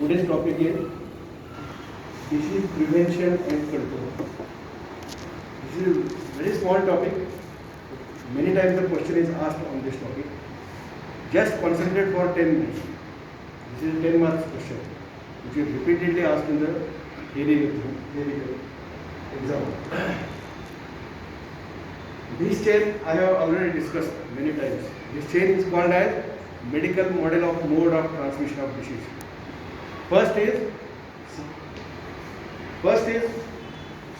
Today's topic is disease prevention and control. This is a very small topic. Many times the question is asked on this topic. Just concentrate for 10 minutes. This is a 10 marks question, which is repeatedly asked in the theory exam. This chain I have already discussed many times. This chain is called as medical model of mode of transmission of disease. First is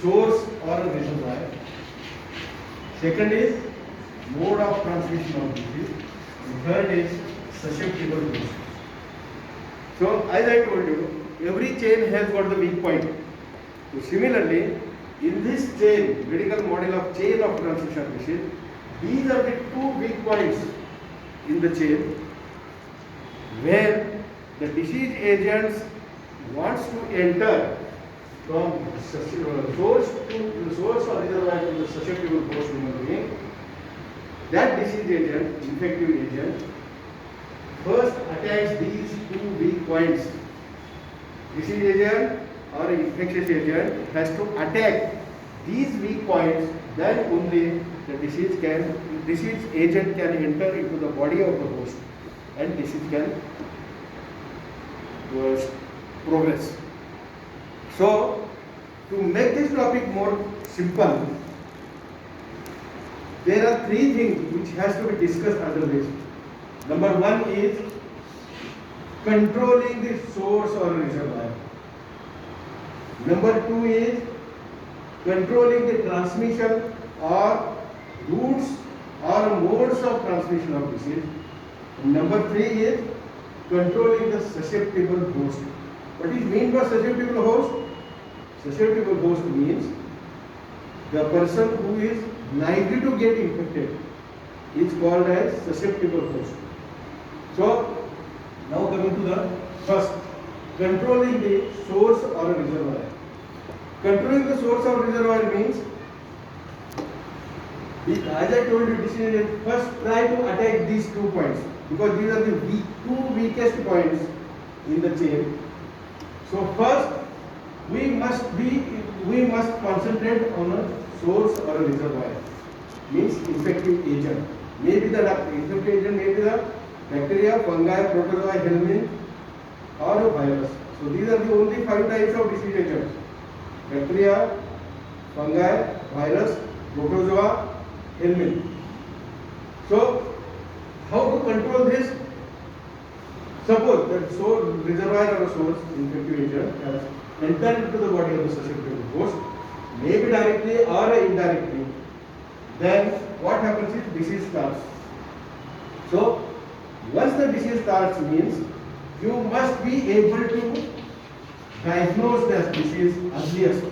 source or reservoir. Second is mode of transmission of disease. And third is susceptible host. So as I told you, every chain has got the weak point. So similarly, in this chain, medical model of chain of transmission of disease, these are the two weak points in the chain where the disease agents wants to enter from source or reservoir to the susceptible host human being. That disease agent, infective agent, first attacks these two weak points. Disease agent or infectious agent has to attack these weak points, then only the disease agent can enter into the body of the host and disease can progress. So, to make this topic more simple, there are three things which has to be discussed under this. Number one is controlling the source or reservoir. Number two is controlling the transmission or routes or modes of transmission of disease. And number three is controlling the susceptible host. What is meant by susceptible host? Susceptible host means the person who is likely to get infected is called as susceptible host. So, now coming to the first, controlling the source or reservoir. Controlling the source or reservoir means, as I told you, decision first try to attack these 2 points because these are the two weakest points in the chain. So first we must concentrate on a source or a reservoir, means infective agent. Maybe the infective agent may be the bacteria, fungi, protozoa, helminth, or a virus. So these are the only 5 types of disease agents: bacteria, fungi, virus, protozoa, helminth. So how to control this? Suppose that reservoir or a source infective agent has entered into the body of the susceptible host, maybe directly or indirectly. Then what happens is disease starts. So once the disease starts means you must be able to diagnose that disease earliest.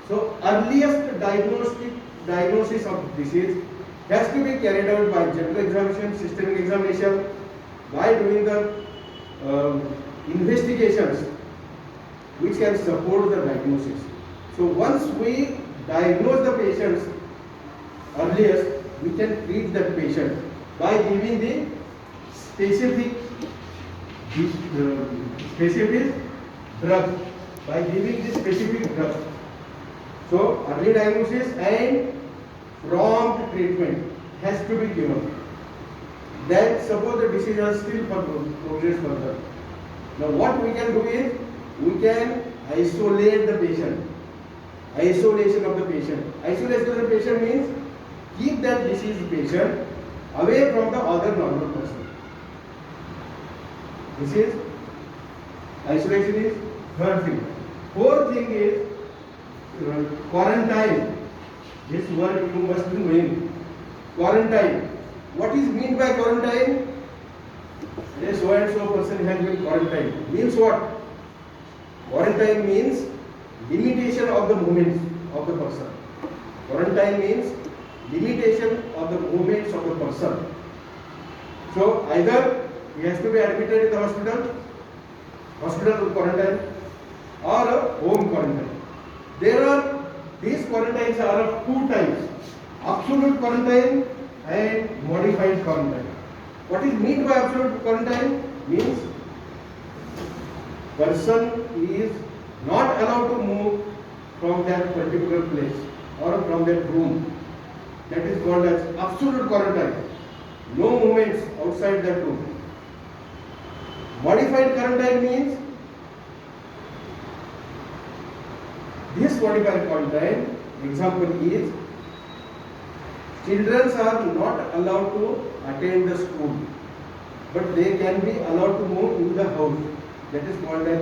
So earliest diagnosis of disease has to be carried out by general examination, systemic examination, by doing the investigations which can support the diagnosis. So once we diagnose the patients earliest, we can treat that patient by giving the specific drug, by giving the specific drug. So early diagnosis and prompt treatment has to be given. Then suppose the disease has still progressed further. Now what we can do is we can isolate the patient. Isolation of the patient. Isolation of the patient means keep that diseased patient away from the other normal person. This is isolation is third thing. Fourth thing is quarantine. This word you must be knowing. Quarantine. What is meant by quarantine? A so and so person has been quarantined. Means what? Quarantine means limitation of the movements of the person. Quarantine means limitation of the movements of the person. So either he has to be admitted in the hospital quarantine, or a home quarantine. These quarantines are of 2 types: absolute quarantine and modified quarantine. What is meant by absolute quarantine? Means person is not allowed to move from that particular place or from that room. That is called as absolute quarantine. No movements outside that room. Modified quarantine means this modified quarantine example is children are not allowed to attend the school, but they can be allowed to move in the house. That is called as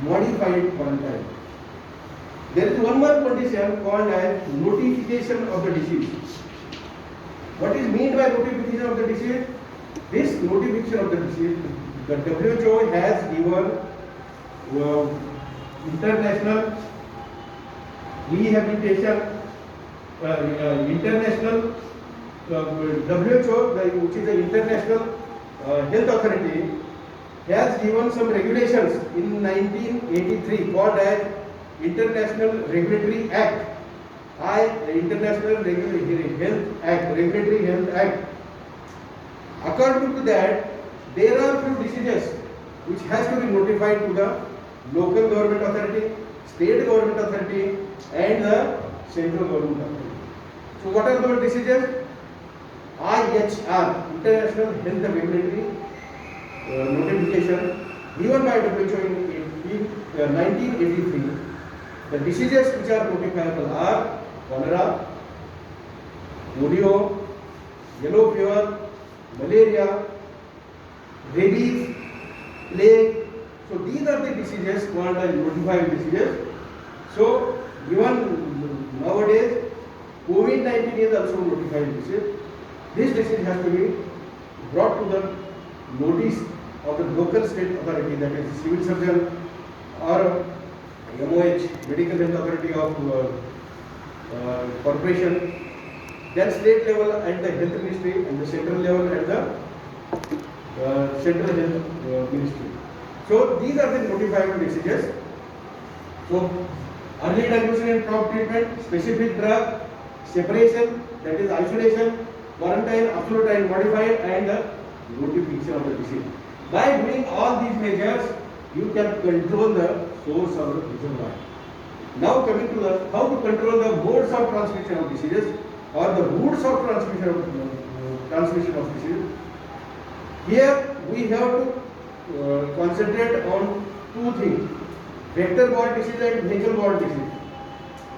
modified quarantine. There is one more condition called as notification of the disease. What is meant by notification of the disease? This notification of the disease, the WHO has given international rehabilitation, international WHO, which is the international health authority, has given some regulations in 1983 called as International Regulatory Act. International Regulatory Health Act. According to that, there are few diseases which has to be notified to the local government authority, state government authority, and the central government authority. So, what are those diseases? IHR, International Health Regulatory Notification, given by WHO in 1983. The diseases which are notifiable are cholera, polio, yellow fever, malaria, rabies, plague. So these are the diseases called as notified diseases. So even nowadays, COVID-19 is also notified disease. This disease has to be brought to the notice of the local state authority, that is civil surgeon or MOH, Medical Health Authority of corporation, then state level at the health ministry, and the central level at the central health ministry. So these are the notifiable diseases. So early diagnosis and prompt treatment, specific drug, separation, that is isolation, quarantine, absolute and modified, and the notification of the disease. By doing all these measures, you can control the source of the reservoir. Now coming to the how to control the modes of transmission of diseases or the routes of transmission of disease. Here we have to concentrate on two things: vector-borne disease and vehicle-borne disease.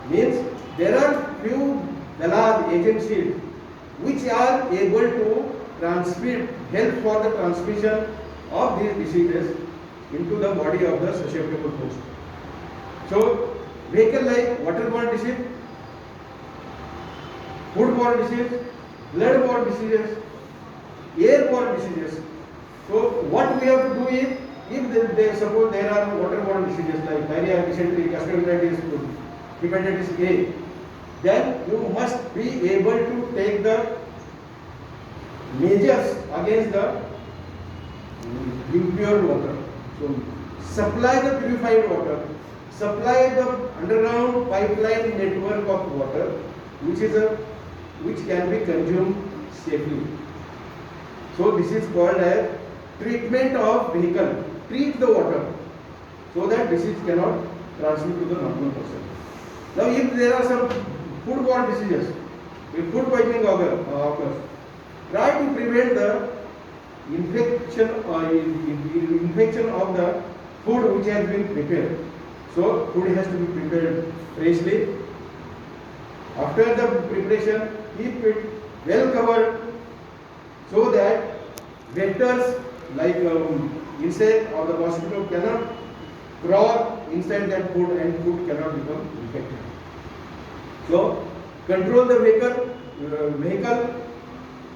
Means there are few Dalad agencies which are able to transmit, help for the transmission of these diseases into the body of the susceptible host. So, vehicle like waterborne disease, foodborne disease, bloodborne diseases, airborne diseases. So, what we have to do is, if they suppose there are waterborne diseases like diarrhea, dysentery, gastroenteritis, hepatitis A, then you must be able to take the measures against the impure water. So, supply the purified water, supply the underground pipeline network of water, which can be consumed safely. So, this is called as treatment of vehicle. Treat the water so that disease cannot transmit to the normal person. Now, if there are some foodborne diseases, if food poisoning occurs, try to prevent the infection of the food which has been prepared. So food has to be prepared freshly. After the preparation, keep it well covered so that vectors like insect or the mosquito cannot crawl inside that food and food cannot become infected. So control the vehicle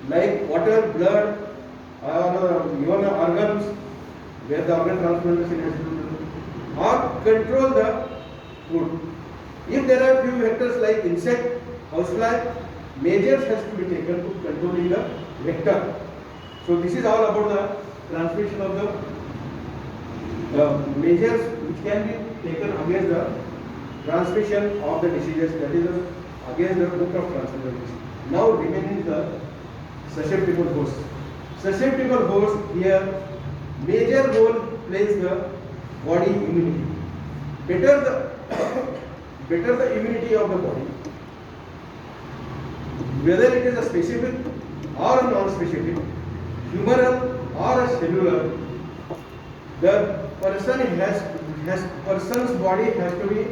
like water, blood, or even organs where the organ transplantation has to be done, or control the food. If there are few vectors like insect, housefly, measures has to be taken to controlling the vector. So this is all about the transmission of the measures which can be taken against the transmission of the diseases, that is against the route of transmission of disease. Now remaining the susceptible host. Susceptible host here, major role place the body immunity. Better the immunity of the body, whether it is a specific or a non-specific, humoral or a cellular, the person's body has to be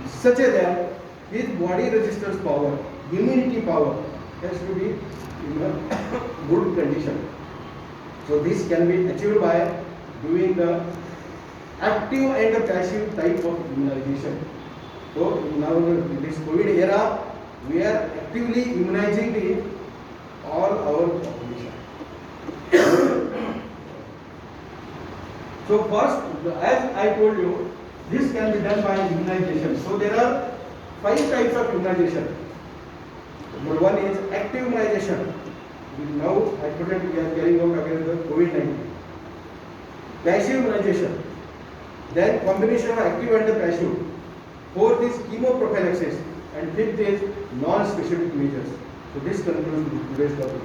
such a that his body resistance power, immunity power has to be in a good condition. So this can be achieved by doing the active and the passive type of immunization. So now in this COVID era, we are actively immunizing all our population. So first, as I told you, this can be done by immunization. So there are 5 types of immunization. Number 1 is active immunization. Now at present we are carrying out against the COVID-19. Passive immunization. Then combination of active and the passive. 4th is chemoprophylaxis, and 5th is non-specific measures. So this concludes today's topic.